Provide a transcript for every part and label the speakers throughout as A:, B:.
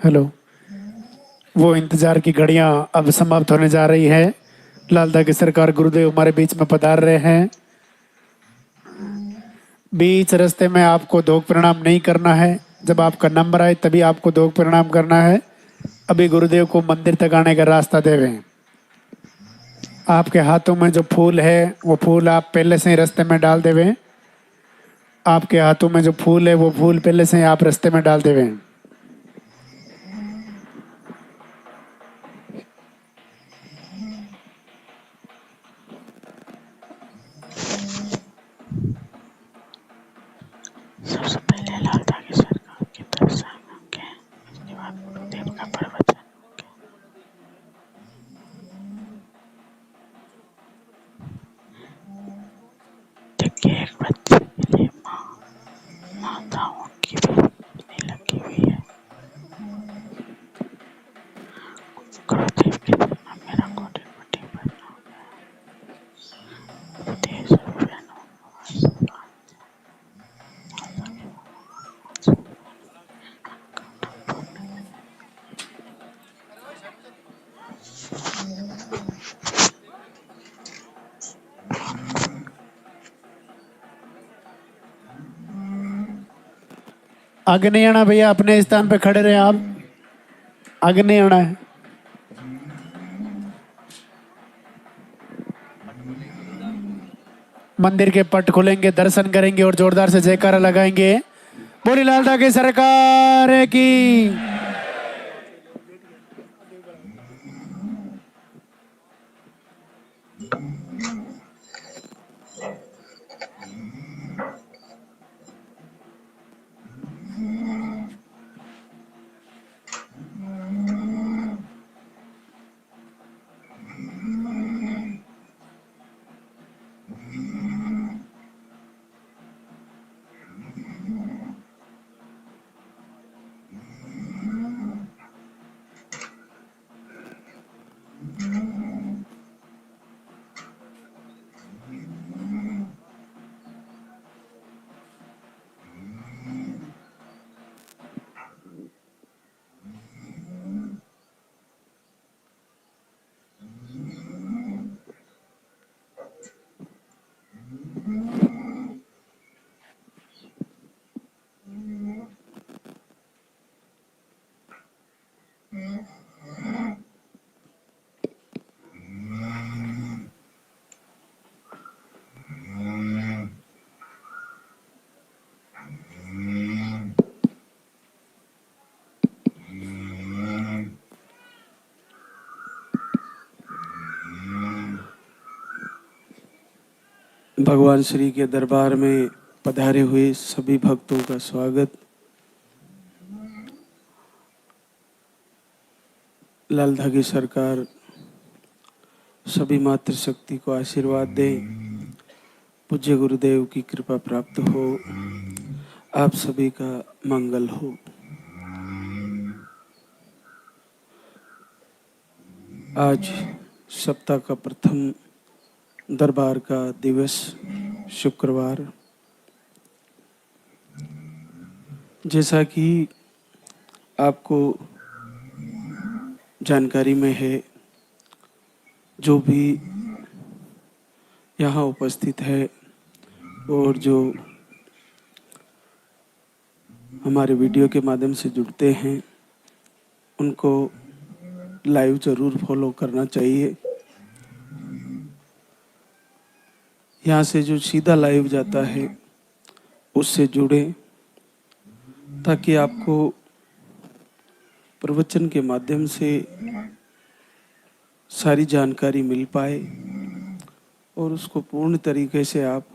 A: Hello. वो इंतजार की घड़ियां अब समाप्त होने जा रही है। लालदा की सरकार गुरुदेव हमारे बीच में पधार रहे हैं। बीच रास्ते में आपको दोग प्रणाम नहीं करना है। जब आपका नंबर आए तभी आपको दोग प्रणाम करना है। अभी गुरुदेव को मंदिर तक आने का रास्ता देवें। आपके हाथों में जो फूल है वो फूल आप पहले से ही रास्ते में डाल देवें। आपके हाथों में जो फूल है वो फूल पहले से ही आप रास्ते में डाल देवें।
B: सबसे पहले लालदा की सरकार के दर्शन होंगे, उसके बाद गुरुदेव का प्रवचन होंगे। देखिए, एक बच्चे के लिए माताओं की भी रोशनी लगी हुई है। गुरुदेव के चरणों में रंगोली कोटी प्रणाम है। गुरुदेव सभी बहनों को आशीर्वाद
A: आगे नहीं आना भैया, अपने स्थान पे खड़े रहे आप। आगे नहीं आना है। मंदिर के पट खुलेंगे, दर्शन करेंगे और जोरदार से जयकारा लगाएंगे। बोली लालदा की सरकार की।
C: भगवान श्री के दरबार में पधारे हुए सभी भक्तों का स्वागत। लालदा की सरकार सभी मातृशक्ति को आशीर्वाद दे, पूज्य गुरुदेव की कृपा प्राप्त हो, आप सभी का मंगल हो। आज सप्ताह का प्रथम दरबार का दिवस शुक्रवार। जैसा कि आपको जानकारी में है, जो भी यहाँ उपस्थित है और जो हमारे वीडियो के माध्यम से जुड़ते हैं, उनको लाइव ज़रूर फॉलो करना चाहिए। यहाँ से जो सीधा लाइव जाता है उससे जुड़े, ताकि आपको प्रवचन के माध्यम से सारी जानकारी मिल पाए और उसको पूर्ण तरीके से आप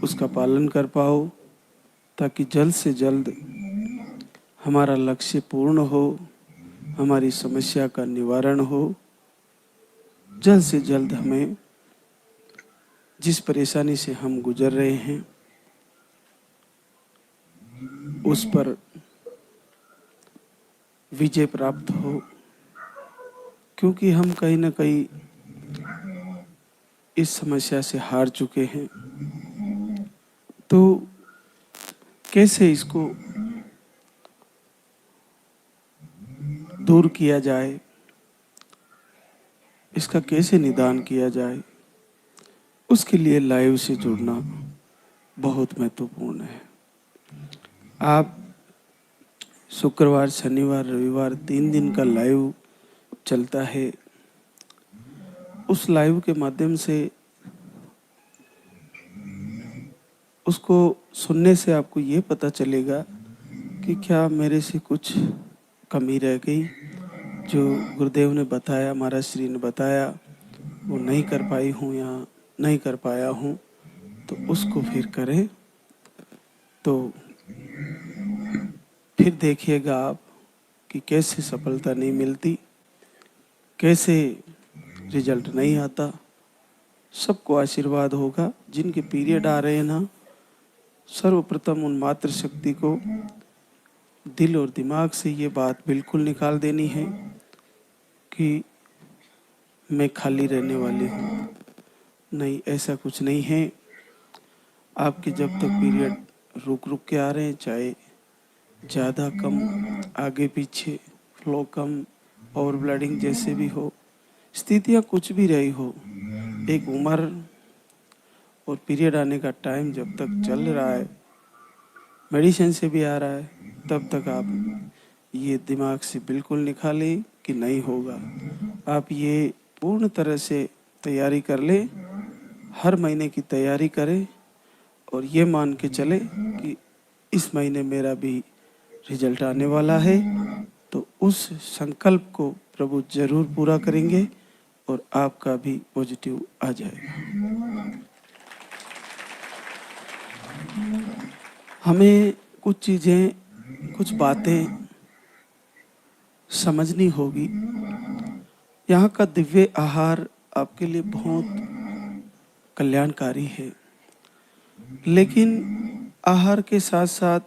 C: उसका पालन कर पाओ, ताकि जल्द से जल्द हमारा लक्ष्य पूर्ण हो, हमारी समस्या का निवारण हो। जल्द से जल्द हमें जिस परेशानी से हम गुजर रहे हैं उस पर विजय प्राप्त हो, क्योंकि हम कहीं ना कहीं इस समस्या से हार चुके हैं। तो कैसे इसको दूर किया जाए, इसका कैसे निदान किया जाए, उसके लिए लाइव से जुड़ना बहुत महत्वपूर्ण है। आप शुक्रवार, शनिवार, रविवार 3 दिन का लाइव चलता है। उस लाइव के माध्यम से उसको सुनने से आपको ये पता चलेगा कि क्या मेरे से कुछ कमी रह गई, जो गुरुदेव ने बताया, महाराज श्री ने बताया, वो नहीं कर पाई हूँ या नहीं कर पाया हूँ, तो उसको फिर करें। तो फिर देखिएगा आप कि कैसे सफलता नहीं मिलती, कैसे रिजल्ट नहीं आता। सबको आशीर्वाद होगा। जिनके पीरियड आ रहे हैं ना, सर्वप्रथम उन मातृशक्ति को दिल और दिमाग से ये बात बिल्कुल निकाल देनी है कि मैं खाली रहने वाली हूँ। नहीं, ऐसा कुछ नहीं है। आपके जब तक पीरियड रुक रुक के आ रहे हैं, चाहे ज़्यादा कम, आगे पीछे, फ्लो कम, ओवर ब्लडिंग जैसे भी हो, स्थितियाँ कुछ भी रही हो, एक उम्र और पीरियड आने का टाइम जब तक चल रहा है, मेडिसिन से भी आ रहा है, तब तक आप ये दिमाग से बिल्कुल निकालें कि नहीं होगा। आप ये पूर्ण तरह से तैयारी कर लें, हर महीने की तैयारी करें और ये मान के चले कि इस महीने मेरा भी रिजल्ट आने वाला है। तो उस संकल्प को प्रभु जरूर पूरा करेंगे और आपका भी पॉजिटिव आ जाएगा। हमें कुछ चीज़ें, कुछ बातें समझनी होगी। यहाँ का दिव्य आहार आपके लिए बहुत कल्याणकारी है, लेकिन आहार के साथ साथ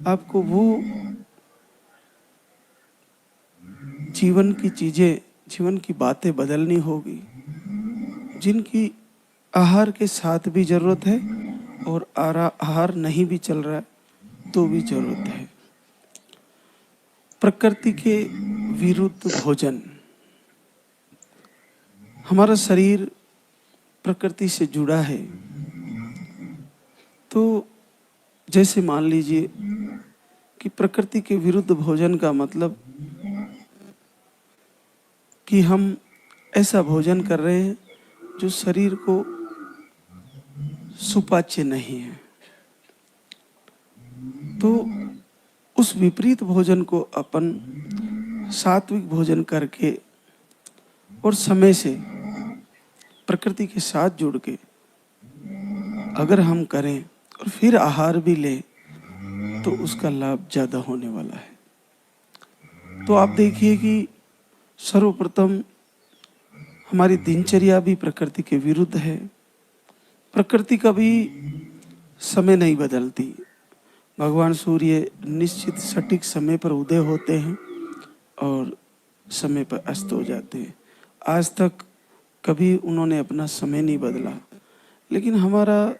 C: आपको वो जीवन की चीज़ें, जीवन की बातें बदलनी होगी जिनकी आहार के साथ भी ज़रूरत है और आहार नहीं भी चल रहा है तो भी ज़रूरत है। प्रकृति के विरुद्ध भोजन। हमारा शरीर प्रकृति से जुड़ा है, तो जैसे मान लीजिए कि प्रकृति के विरुद्ध भोजन का मतलब कि हम ऐसा भोजन कर रहे हैं जो शरीर को सुपाच्य नहीं है। तो उस विपरीत भोजन को अपन सात्विक भोजन करके और समय से प्रकृति के साथ जुड़ के अगर हम करें और फिर आहार भी लें तो उसका लाभ ज़्यादा होने वाला है। तो आप देखिए कि सर्वप्रथम हमारी दिनचर्या भी प्रकृति के विरुद्ध है। प्रकृति कभी समय नहीं बदलती। भगवान सूर्य निश्चित सटीक समय पर उदय होते हैं और समय पर अस्त हो जाते हैं। आज तक कभी उन्होंने अपना समय नहीं बदला। लेकिन हमारा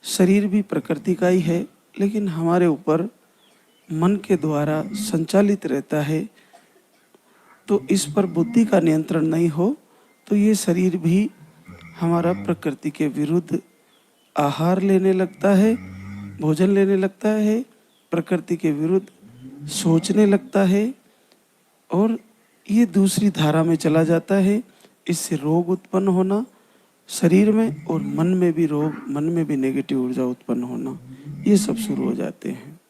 C: शरीर भी प्रकृति का ही है, लेकिन हमारे ऊपर मन के द्वारा संचालित रहता है। तो इस पर बुद्धि का नियंत्रण नहीं हो तो ये शरीर भी हमारा प्रकृति के विरुद्ध आहार लेने लगता है, भोजन लेने लगता है, प्रकृति के विरुद्ध सोचने लगता है और ये दूसरी धारा में चला जाता है। इससे रोग उत्पन्न होना शरीर में और मन में भी रोग, मन में भी नेगेटिव ऊर्जा उत्पन्न होना, ये सब शुरू हो जाते हैं।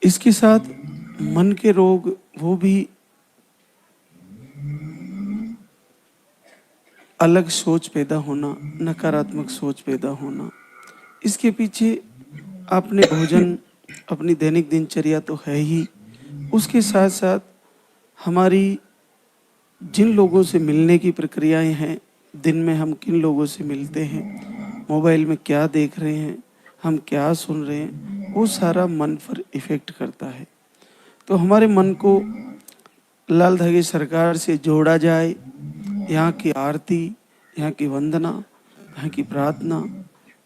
C: इसके साथ मन के रोग, वो भी अलग सोच पैदा होना, नकारात्मक सोच पैदा होना। इसके पीछे अपने भोजन, अपनी दैनिक दिनचर्या तो है ही, उसके साथ साथ हमारी जिन लोगों से मिलने की प्रक्रियाएं हैं, दिन में हम किन लोगों से मिलते हैं, मोबाइल में क्या देख रहे हैं, हम क्या सुन रहे हैं, वो सारा मन पर इफ़ेक्ट करता है। तो हमारे मन को लाल धागे सरकार से जोड़ा जाए। यहाँ की आरती, यहाँ की वंदना, यहाँ की प्रार्थना,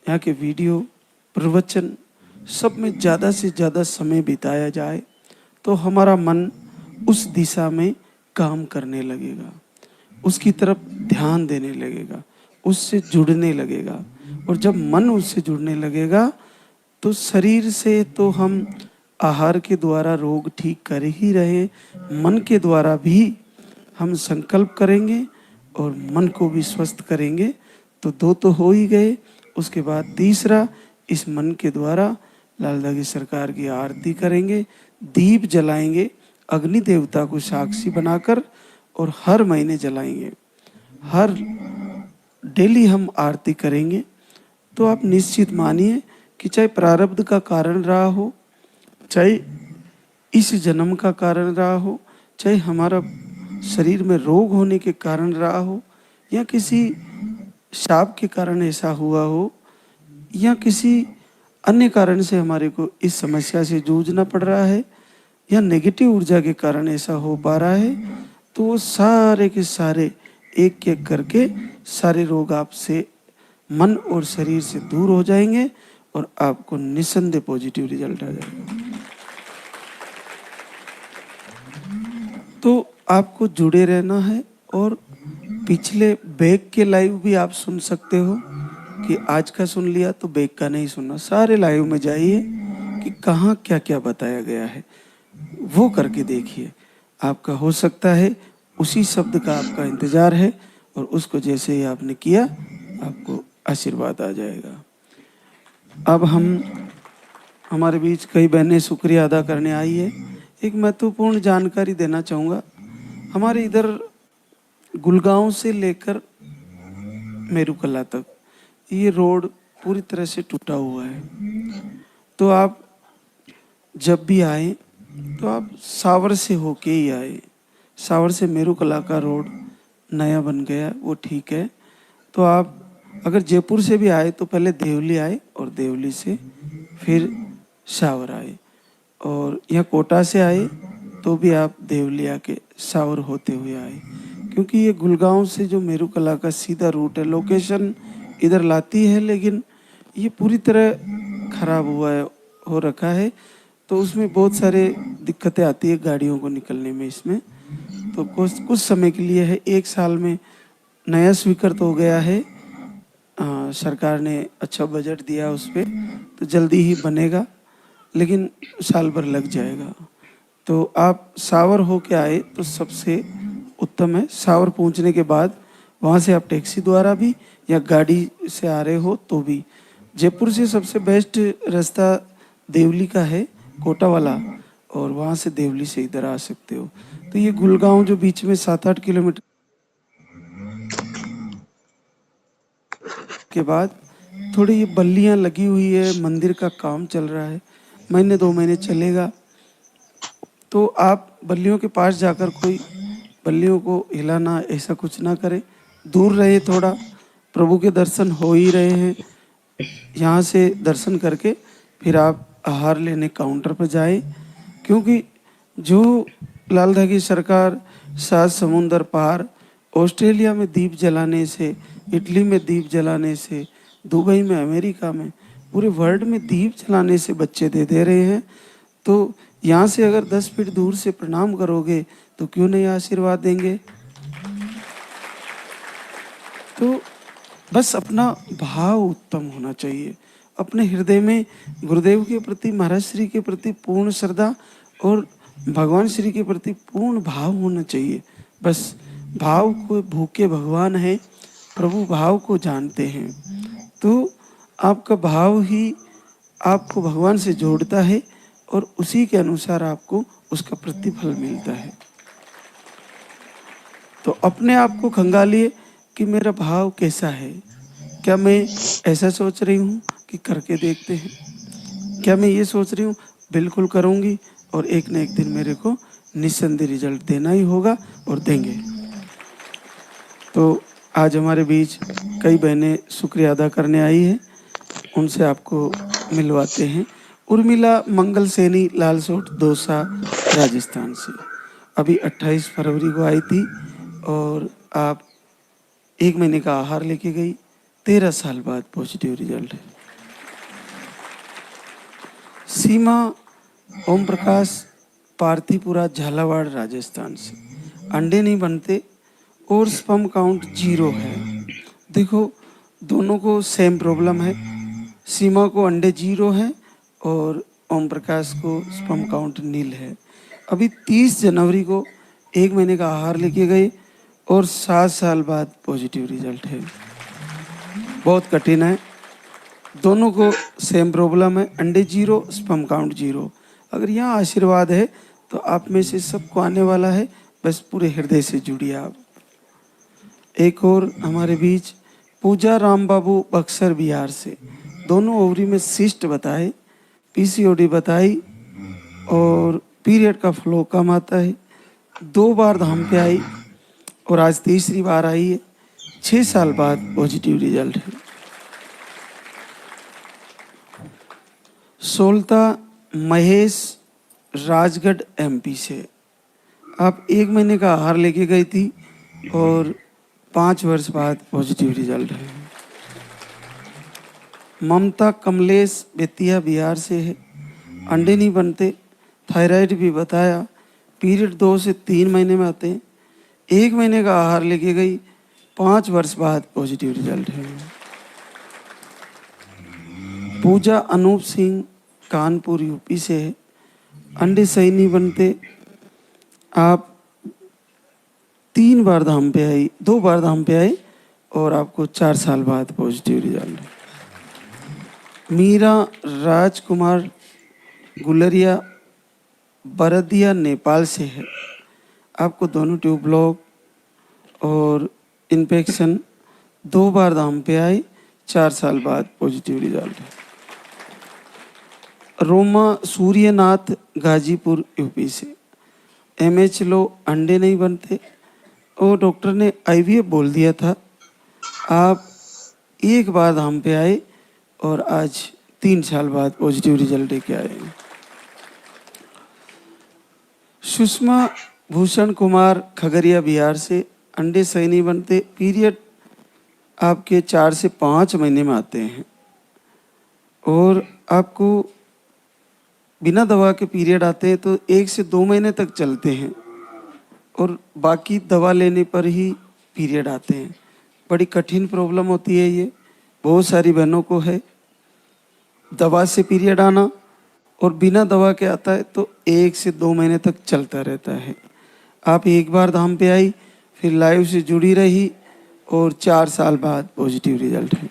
C: यहाँ के वीडियो, प्रवचन, सब में ज़्यादा से ज़्यादा समय बिताया जाए तो हमारा मन उस दिशा में काम करने लगेगा, उसकी तरफ ध्यान देने लगेगा, उससे जुड़ने लगेगा। और जब मन उससे जुड़ने लगेगा तो शरीर से तो हम आहार के द्वारा रोग ठीक कर ही रहे, मन के द्वारा भी हम संकल्प करेंगे और मन को भी स्वस्थ करेंगे। तो दो तो हो ही गए। उसके बाद तीसरा, इस मन के द्वारा लाल दागी सरकार की आरती करेंगे, दीप जलाएंगे अग्नि देवता को साक्षी बनाकर, और हर महीने जलाएंगे, हर डेली हम आरती करेंगे। तो आप निश्चित मानिए कि चाहे प्रारब्ध का कारण रहा हो, चाहे इस जन्म का कारण रहा हो, चाहे हमारा शरीर में रोग होने के कारण रहा हो, या किसी शाप के कारण ऐसा हुआ हो, या किसी अन्य कारण से हमारे को इस समस्या से जूझना पड़ रहा है, या नेगेटिव ऊर्जा के कारण ऐसा हो पा रहा है, तो वो सारे के सारे एक एक करके सारे रोग आपसे मन और शरीर से दूर हो जाएंगे और आपको निस्संदेह पॉजिटिव रिजल्ट आ जाएगा। तो आपको जुड़े रहना है, और पिछले बैक के लाइव भी आप सुन सकते हो कि आज का सुन लिया तो बैक का नहीं सुनना, सारे लाइव में जाइए कि कहाँ क्या क्या बताया गया है, वो करके देखिए। आपका हो सकता है उसी शब्द का आपका इंतजार है, और उसको जैसे ही आपने किया आपको आशीर्वाद आ जाएगा। अब हमारे बीच कई बहनें शुक्रिया अदा करने आई है। एक महत्वपूर्ण जानकारी देना चाहूँगा। हमारे इधर गुलगांव से लेकर मेरुकला तक ये रोड पूरी तरह से टूटा हुआ है। तो आप जब भी आए तो आप सावर से होके ही आए। सावर से मेरुकला का रोड नया बन गया, वो ठीक है। तो आप अगर जयपुर से भी आए तो पहले देवली आए, और देवली से फिर सावर आए, और यहाँ कोटा से आए तो भी आप देवली आके सावर होते हुए आए। क्योंकि ये गुलगांव से जो मेरुकला का सीधा रूट है, लोकेशन इधर लाती है, लेकिन ये पूरी तरह खराब हुआ है, हो रखा है। तो उसमें बहुत सारे दिक्कतें आती है गाड़ियों को निकलने में इसमें। तो कुछ समय के लिए है, 1 साल में नया स्वीकृत हो गया है। सरकार ने अच्छा बजट दिया उस पर, तो जल्दी ही बनेगा, लेकिन साल भर लग जाएगा। तो आप सावर हो के आए तो सबसे उत्तम है। सावर पहुंचने के बाद वहाँ से आप टैक्सी द्वारा भी या गाड़ी से आ रहे हो तो भी, जयपुर से सबसे बेस्ट रास्ता देवली का है, कोटा वाला, और वहाँ से देवली से इधर आ सकते हो। तो ये गुलगांव जो बीच में 7-8 किलोमीटर के बाद थोड़ी ये बल्लियाँ लगी हुई है, मंदिर का काम चल रहा है, महीने 2 महीने चलेगा। तो आप बल्लियों के पास जाकर कोई बल्लियों को हिलाना ऐसा कुछ ना करें, दूर रहे थोड़ा। प्रभु के दर्शन हो ही रहे हैं, यहाँ से दर्शन करके फिर आप आहार लेने काउंटर पर जाए। क्योंकि जो लाल धागी सरकार 7 समुंदर पार, ऑस्ट्रेलिया में दीप जलाने से, इटली में दीप जलाने से, दुबई में, अमेरिका में, पूरे वर्ल्ड में दीप जलाने से बच्चे दे रहे हैं। तो यहाँ से अगर 10 फीट दूर से प्रणाम करोगे तो क्यों नहीं आशीर्वाद देंगे। तो बस अपना भाव उत्तम होना चाहिए, अपने हृदय में गुरुदेव के प्रति, महाराज श्री के प्रति पूर्ण श्रद्धा और भगवान श्री के प्रति पूर्ण भाव होना चाहिए। बस भाव को, भूखे भगवान है, प्रभु भाव को जानते हैं। तो आपका भाव ही आपको भगवान से जोड़ता है, और उसी के अनुसार आपको उसका प्रतिफल मिलता है। तो अपने आप को खंगालिए कि मेरा भाव कैसा है। क्या मैं ऐसा सोच रही हूँ कि करके देखते हैं, क्या मैं ये सोच रही हूँ बिल्कुल करूँगी, और एक न एक दिन मेरे को निस्संदेह रिजल्ट देना ही होगा, और देंगे। तो आज हमारे बीच कई बहनें शुक्रिया अदा करने आई है, उनसे आपको मिलवाते हैं। उर्मिला मंगल सैनी, लालसोट, दौसा, राजस्थान से अभी 28 फरवरी को आई थी, और आप 1 महीने का आहार लेके गई, 13 साल बाद पॉजिटिव रिजल्ट है। सीमा, ओम प्रकाश, पार्थीपुरा झालावाड़ राजस्थान से। अंडे नहीं बनते और स्पर्म काउंट 0 है। देखो दोनों को सेम प्रॉब्लम है। सीमा को अंडे 0 हैं और ओम प्रकाश को स्पर्म काउंट नील है। अभी 30 जनवरी को 1 महीने का आहार लेके गए और 7 साल बाद पॉजिटिव रिजल्ट है। बहुत कठिन है। दोनों को सेम प्रॉब्लम है, अंडे 0 स्पर्म काउंट 0। अगर यहाँ आशीर्वाद है तो आप में से सबको आने वाला है, बस पूरे हृदय से जुड़िए आप। एक और हमारे बीच पूजा राम बाबू बक्सर बिहार से, दोनों ओवरी में सिस्ट बताए, पीसीओडी बताई और पीरियड का फ्लो कम आता है। 2 बार धाम पे आई और आज तीसरी बार आई है। 6 साल बाद पॉजिटिव रिजल्ट है। सोलता महेश राजगढ़ एमपी से, आप 1 महीने का आहार लेके गई थी और 5 वर्ष बाद पॉजिटिव रिजल्ट है। ममता कमलेश बेतिया बिहार से है, अंडे नहीं बनते, थायराइड भी बताया, पीरियड 2 से 3 महीने में आते हैं। 1 महीने का आहार लेके गई, 5 वर्ष बाद पॉजिटिव रिजल्ट है। पूजा अनूप सिंह कानपुर यूपी से है, अंडे सही नहीं बनते, आप 3 बार धाम पे आई, 2 बार धाम पे आई और आपको 4 साल बाद पॉजिटिव रिजल्ट है। मीरा राजकुमार गुलरिया बरदिया नेपाल से है, आपको दोनों ट्यूब ब्लॉक और इन्फेक्शन, 2 बार धाम पे आई, 4 साल बाद पॉजिटिव रिजल्ट है। रोमा सूर्यनाथ गाजीपुर यूपी से, एमएच लो, अंडे नहीं बनते और डॉक्टर ने आईवीएफ बोल दिया था। आप 1 बार धाम पे आए और आज 3 साल बाद पॉजिटिव रिजल्ट लेके आए। सुषमा भूषण कुमार खगड़िया बिहार से, अंडे सही नहीं बनते, पीरियड आपके 4 से 5 महीने में आते हैं और आपको बिना दवा के पीरियड आते हैं तो 1 से 2 महीने तक चलते हैं और बाकी दवा लेने पर ही पीरियड आते हैं। बड़ी कठिन प्रॉब्लम होती है ये, बहुत सारी बहनों को है। दवा से पीरियड आना और बिना दवा के आता है तो 1 से 2 महीने तक चलता रहता है। आप 1 बार धाम पे आई, फिर लाइव से जुड़ी रही और 4 साल बाद पॉजिटिव रिजल्ट है।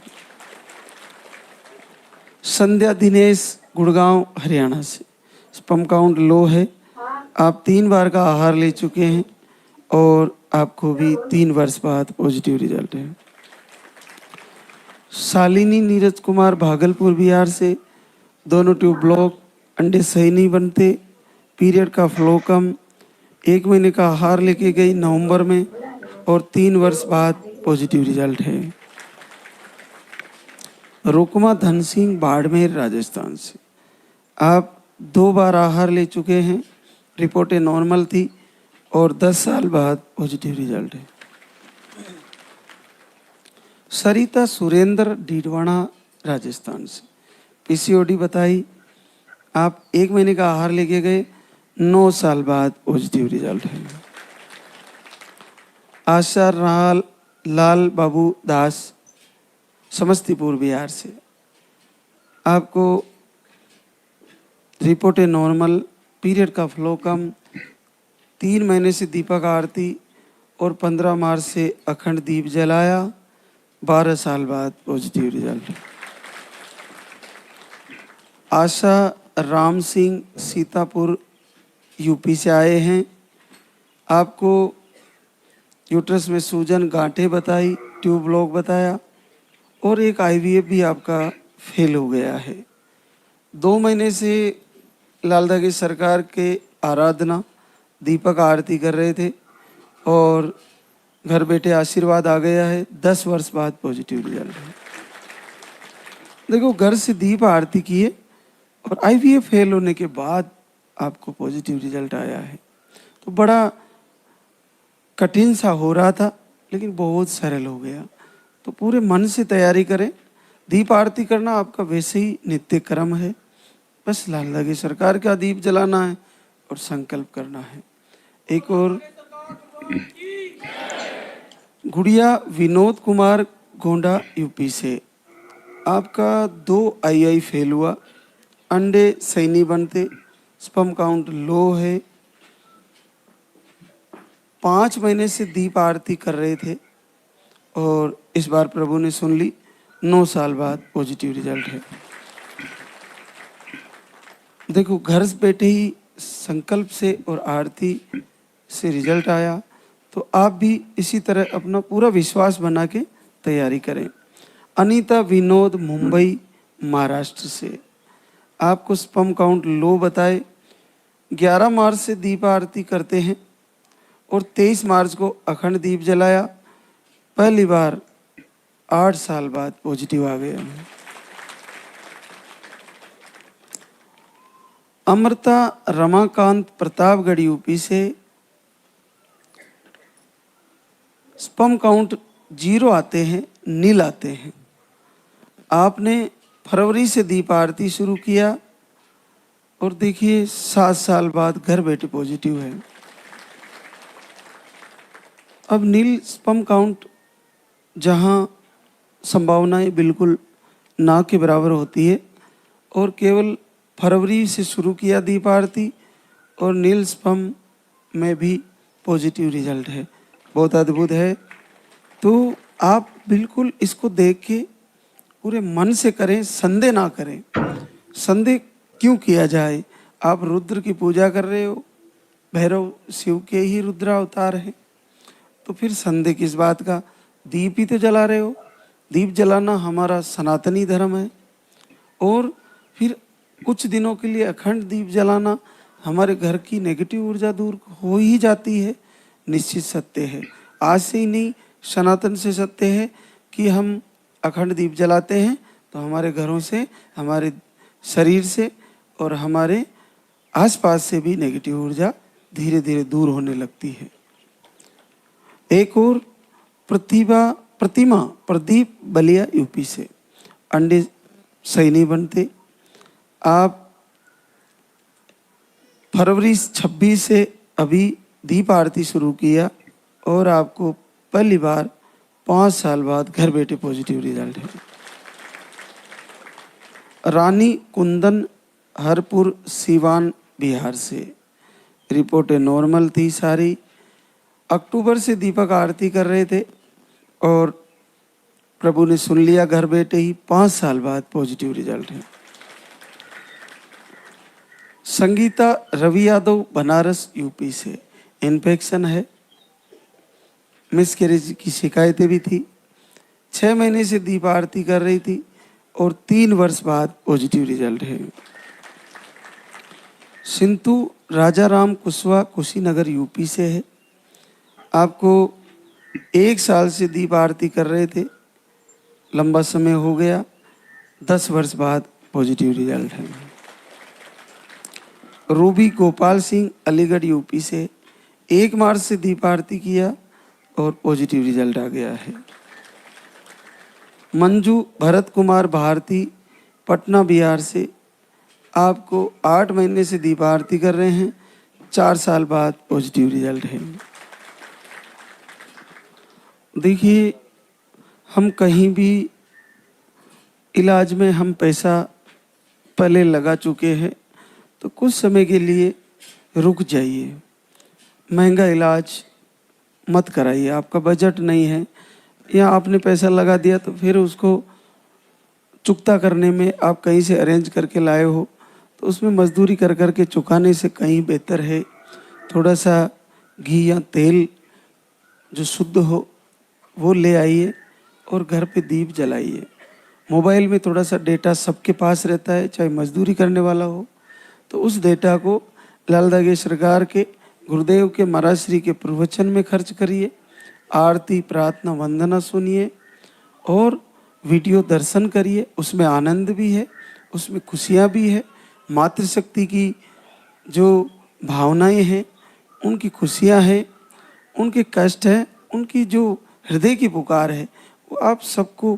C: संध्या दिनेश गुड़गांव हरियाणा से, स्पर्म काउंट लो है, आप 3 बार का आहार ले चुके हैं और आपको भी 3 वर्ष बाद पॉजिटिव रिजल्ट है। शालिनी नीरज कुमार भागलपुर बिहार से, दोनों ट्यूब ब्लॉक, अंडे सही नहीं बनते, पीरियड का फ्लो कम, 1 महीने का आहार लेके गई नवंबर में और 3 वर्ष बाद पॉजिटिव रिजल्ट है। रुकमा धन सिंह बाड़मेर राजस्थान से, आप 2 बार आहार ले चुके हैं, रिपोर्टें नॉर्मल थी और 10 साल बाद पॉजिटिव रिजल्ट है। सरिता सुरेंद्र डीडवाना राजस्थान से, पीसीओडी बताई, आप 1 महीने का आहार लेके गए, 9 साल बाद पॉजिटिव रिजल्ट है। आशा लाल बाबू दास समस्तीपुर बिहार से, आपको रिपोर्टें नॉर्मल, पीरियड का फ्लो कम, 3 महीने से दीपक आरती और 15 मार्च से अखंड दीप जलाया, 12 साल बाद positive result. Asha Ram Singh Sitapur UP से आए हैं, आपको यूट्रस में सूजन, गांठें बताई, ट्यूब ब्लॉक बताया और एक आईवीएफ भी आपका फेल हो गया है। 2 महीने से लालदा की सरकार के आराधना दीपक आरती कर रहे थे और घर बैठे आशीर्वाद आ गया है, 10 वर्ष बाद पॉजिटिव रिजल्ट है। देखो, घर से दीप आरती किए और आईवीएफ फेल होने के बाद आपको पॉजिटिव रिजल्ट आया है, तो बड़ा कठिन सा हो रहा था लेकिन बहुत सरल हो गया। तो पूरे मन से तैयारी करें। दीप आरती करना आपका वैसे ही नित्य कर्म है, बस लालदा की सरकार का दीप जलाना है, और संकल्प करना है। एक और गुड़िया विनोद कुमार गोंडा यूपी से, आपका 2 आई फेल हुआ, अंडे सही नहीं बनते, स्पर्म काउंट लो है, 5 महीने से दीप आरती कर रहे थे और इस बार प्रभु ने सुन ली, 9 साल बाद पॉजिटिव रिजल्ट है। देखो, घर से बैठे ही संकल्प से और आरती से रिजल्ट आया, तो आप भी इसी तरह अपना पूरा विश्वास बना के तैयारी करें। अनीता विनोद मुंबई महाराष्ट्र से, आपको स्पर्म काउंट लो बताए, 11 मार्च से दीप आरती करते हैं और 23 मार्च को अखंड दीप जलाया, पहली बार 8 साल बाद पॉजिटिव आ गया। अमृता रमाकांत प्रतापगढ़ यूपी से, स्पर्म काउंट 0 आते हैं, नील आते हैं। आपने फरवरी से दीप आरती शुरू किया और देखिए 7 साल बाद घर बैठे पॉजिटिव है। अब नील स्पर्म काउंट जहां संभावनाएं बिल्कुल ना के बराबर होती है और केवल फरवरी से शुरू किया दीप आरती और नील स्पर्म में भी पॉजिटिव रिजल्ट है, बहुत अद्भुत है। तो आप बिल्कुल इसको देख के पूरे मन से करें, संदेह ना करें। संदेह क्यों किया जाए? आप रुद्र की पूजा कर रहे हो, भैरव शिव के ही रुद्र अवतार हैं, तो फिर संदेह किस बात का? दीप ही तो जला रहे हो। दीप जलाना हमारा सनातनी धर्म है और फिर कुछ दिनों के लिए अखंड दीप जलाना हमारे घर की नेगेटिव ऊर्जा दूर हो ही जाती है। निश्चित सत्य है, आज से ही नहीं, सनातन से सत्य है कि हम अखंड दीप जलाते हैं तो हमारे घरों से, हमारे शरीर से और हमारे आसपास से भी नेगेटिव ऊर्जा धीरे धीरे दूर होने लगती है। एक और प्रतिमा प्रदीप बलिया यूपी से, अंडे सही नहीं बनते, आप फरवरी 26 से अभी दीप आरती शुरू किया और आपको पहली बार 5 साल बाद घर बैठे पॉजिटिव रिजल्ट है। रानी कुंदन हरपुर सीवान बिहार से, रिपोर्टें नॉर्मल थी सारी, अक्टूबर से दीपक आरती कर रहे थे और प्रभु ने सुन लिया, घर बैठे ही 5 साल बाद पॉजिटिव रिजल्ट है। संगीता रवि यादव बनारस यूपी से, इन्फेक्शन है, मिसकैरेज की शिकायतें भी थी, 6 महीने से दीप आरती कर रही थी और 3 वर्ष बाद पॉजिटिव रिजल्ट है। सिंतु राजाराम कुशवा कुशीनगर यूपी से है, आपको 1 साल से दीप आरती कर रहे थे, लंबा समय हो गया, 10 वर्ष बाद पॉजिटिव रिजल्ट है। रूबी गोपाल सिंह अलीगढ़ यूपी से, 1 मार्च से दीप आरती किया और पॉजिटिव रिजल्ट आ गया है। मंजू भरत कुमार भारती पटना बिहार से, आपको 8 महीने से दीप आरती कर रहे हैं, 4 साल बाद पॉजिटिव रिजल्ट है। देखिए, हम कहीं भी इलाज में हम पैसा पहले लगा चुके हैं तो कुछ समय के लिए रुक जाइए, महंगा इलाज मत कराइए। आपका बजट नहीं है या आपने पैसा लगा दिया तो फिर उसको चुकता करने में आप कहीं से अरेंज करके लाए हो तो उसमें मजदूरी कर कर के चुकाने से कहीं बेहतर है थोड़ा सा घी या तेल जो शुद्ध हो वो ले आइए और घर पे दीप जलाइए। मोबाइल में थोड़ा सा डेटा सबके पास रहता है, चाहे मजदूरी करने वाला हो, तो उस डेटा को लाल दागेश्वर के गुरुदेव के महाराज श्री के प्रवचन में खर्च करिए, आरती प्रार्थना वंदना सुनिए और वीडियो दर्शन करिए। उसमें आनंद भी है, उसमें खुशियाँ भी है, मातृशक्ति की जो भावनाएं हैं उनकी खुशियाँ हैं, उनके कष्ट हैं, उनकी जो हृदय की पुकार है वो आप सबको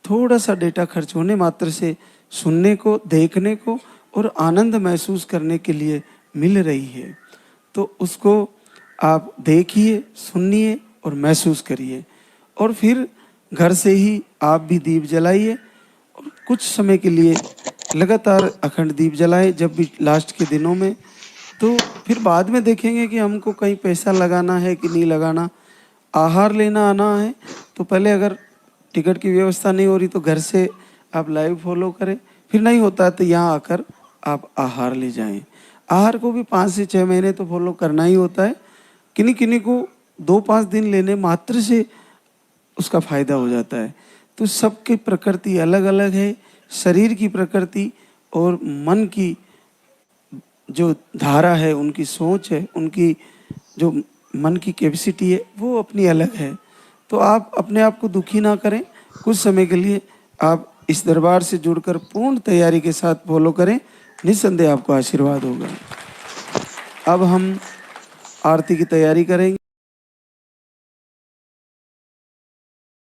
C: थोड़ा सा डेटा खर्च होने मात्र से सुनने को, देखने को और आनंद महसूस करने के लिए मिल रही है, तो उसको आप देखिए, सुनिए और महसूस करिए। और फिर घर से ही आप भी दीप जलाइए और कुछ समय के लिए लगातार अखंड दीप जलाए जब भी लास्ट के दिनों में। तो फिर बाद में देखेंगे कि हमको कहीं पैसा लगाना है कि नहीं लगाना। आहार लेना आना है तो पहले अगर टिकट की व्यवस्था नहीं हो रही तो घर से आप लाइव फॉलो करें, फिर नहीं होता है तो यहाँ आकर आप आहार ले जाएं। आहार को भी 5 से 6 महीने तो फॉलो करना ही होता है। किन्हीं किन्हीं को 2-5 दिन लेने मात्र से उसका फायदा हो जाता है। तो सबकी प्रकृति अलग अलग है, शरीर की प्रकृति और मन की जो धारा है, उनकी सोच है, उनकी जो मन की कैपेसिटी है वो अपनी अलग है। तो आप अपने आप को दुखी ना करें, कुछ समय के लिए आप इस दरबार से जुड़कर पूर्ण तैयारी के साथ फॉलो करें, निस्संदेह आपको आशीर्वाद होगा। अब हम आरती की तैयारी करेंगे।